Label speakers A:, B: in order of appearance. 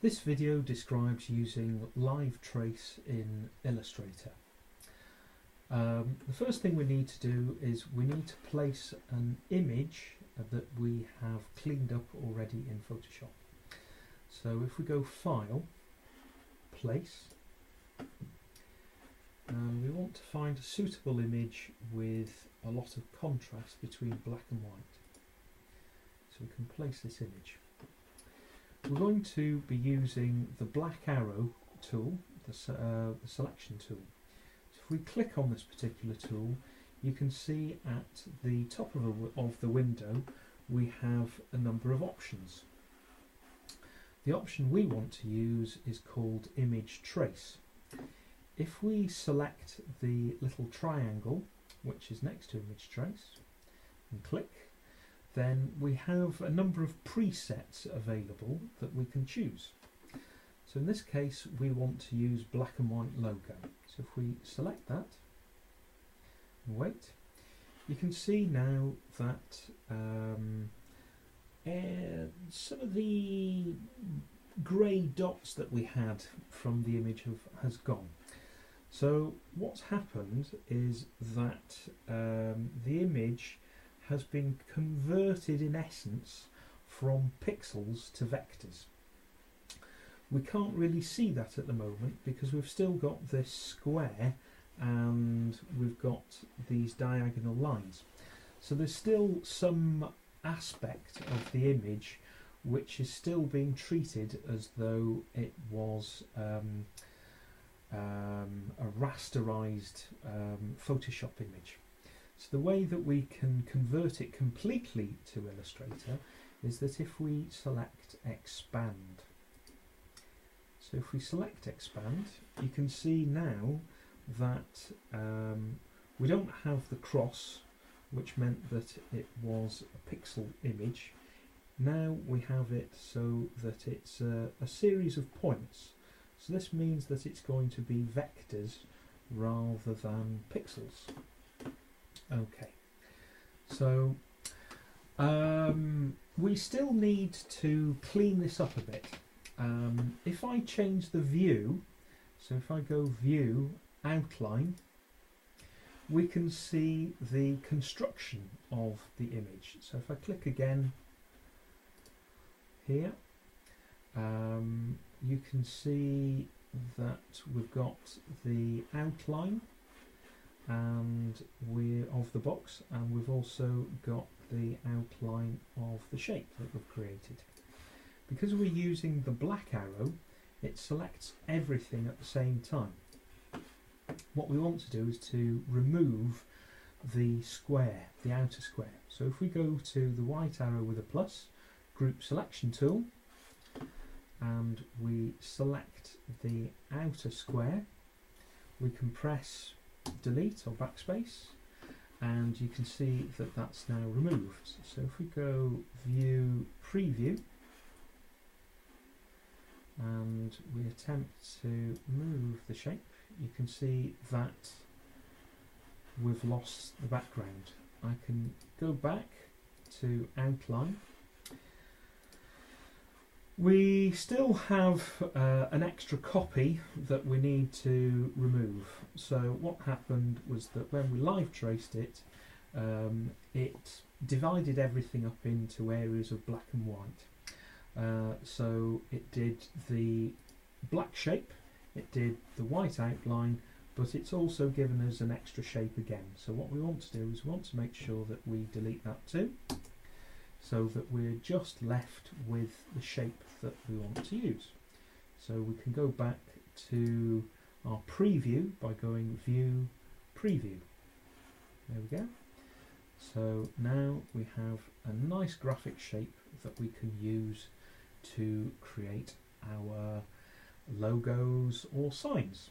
A: This video describes using Live Trace in Illustrator. The first thing we need to do is we need to place an image that we have cleaned up already in Photoshop. So if we go File, Place, and we want to find a suitable image with a lot of contrast between black and white. So we can place this image. We're going to be using the black arrow tool, the selection tool. So if we click on this particular tool, you can see at the top of the window we have a number of options. The option we want to use is called Image Trace. If we select the little triangle which is next to Image Trace and click, then we have a number of presets available that we can choose. So in this case we want to use black and white logo. So if we select that and wait, you can see now that some of the grey dots that we had from the image has gone. So what's happened is that the image has been converted in essence from pixels to vectors. We can't really see that at the moment because we've still got this square and we've got these diagonal lines. So there's still some aspect of the image which is still being treated as though it was a rasterized Photoshop image. So the way that we can convert it completely to Illustrator is that if we select Expand. So if we select Expand, you can see now that we don't have the cross, which meant that it was a pixel image. Now we have it so that it's a series of points. So this means that it's going to be vectors rather than pixels. Okay, so we still need to clean this up a bit. If I change the view, so if I go View, Outline, we can see the construction of the image. So if I click again here, you can see that we've got the outline and we're of the box, and we've also got the outline of the shape that we've created. Because we're using the black arrow, it selects everything at the same time. What we want to do is to remove the square, the outer square. So if we go to the white arrow with a plus, Group Selection tool, and we select the outer square, we can press Delete or Backspace, and you can see that that's now removed. So if we go View, Preview, and we attempt to move the shape, you can see that we've lost the background. I can go back to Outline. We still have an extra copy that we need to remove. So what happened was that when we live traced it, it divided everything up into areas of black and white. So it did the black shape, it did the white outline, but it's also given us an extra shape again. So what we want to do is we want to make sure that we delete that too, so that we're just left with the shape that we want to use. So we can go back to our preview by going View, Preview. There we go. So now we have a nice graphic shape that we can use to create our logos or signs.